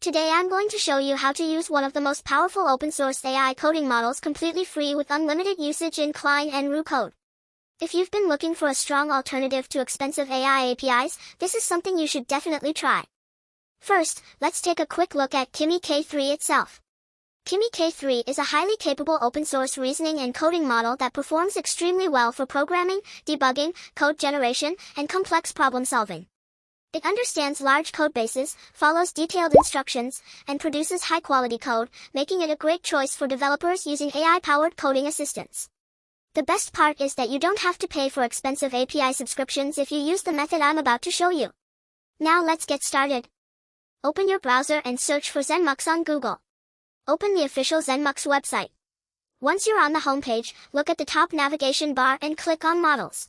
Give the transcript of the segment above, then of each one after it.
Today I'm going to show you how to use one of the most powerful open-source AI coding models completely free with unlimited usage in Cline and Roo Code. If you've been looking for a strong alternative to expensive AI APIs, this is something you should definitely try. First, let's take a quick look at Kimi K3 itself. Kimi K3 is a highly capable open-source reasoning and coding model that performs extremely well for programming, debugging, code generation, and complex problem-solving. It understands large code bases, follows detailed instructions, and produces high-quality code, making it a great choice for developers using AI-powered coding assistants. The best part is that you don't have to pay for expensive API subscriptions if you use the method I'm about to show you. Now let's get started. Open your browser and search for ZenMux on Google. Open the official ZenMux website. Once you're on the homepage, look at the top navigation bar and click on Models.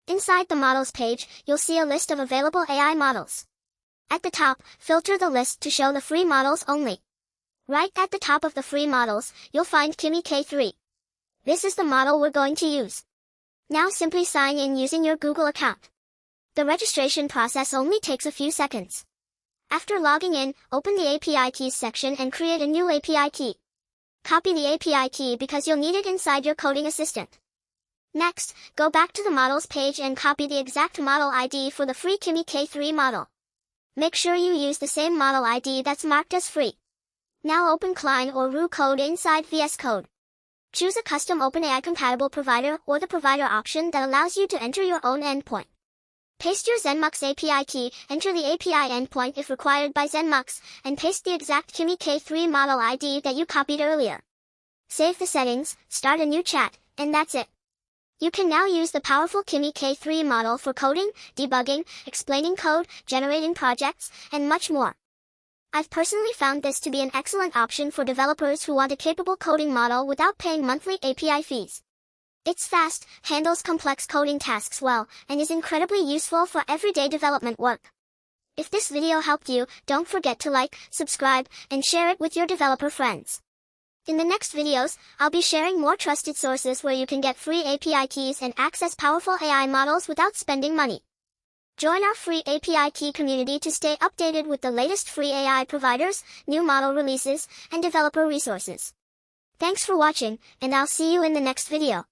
Inside the Models page, you'll see a list of available AI models. At the top, filter the list to show the free models only. Right at the top of the free models, you'll find Kimi K3. This is the model we're going to use. Now simply sign in using your Google account. The registration process only takes a few seconds. After logging in, open the API keys section and create a new API key. Copy the API key because you'll need it inside your coding assistant. Next, go back to the Models page and copy the exact model ID for the free Kimi K3 model. Make sure you use the same model ID that's marked as free. Now open Cline or Roo Code inside VS Code. Choose a custom OpenAI-compatible provider or the provider option that allows you to enter your own endpoint. Paste your ZenMux API key, enter the API endpoint if required by ZenMux, and paste the exact Kimi K3 model ID that you copied earlier. Save the settings, start a new chat, and that's it. You can now use the powerful Kimi K3 model for coding, debugging, explaining code, generating projects, and much more. I've personally found this to be an excellent option for developers who want a capable coding model without paying monthly API fees. It's fast, handles complex coding tasks well, and is incredibly useful for everyday development work. If this video helped you, don't forget to like, subscribe, and share it with your developer friends. In the next videos, I'll be sharing more trusted sources where you can get free API keys and access powerful AI models without spending money. Join our free API key community to stay updated with the latest free AI providers, new model releases, and developer resources. Thanks for watching, and I'll see you in the next video.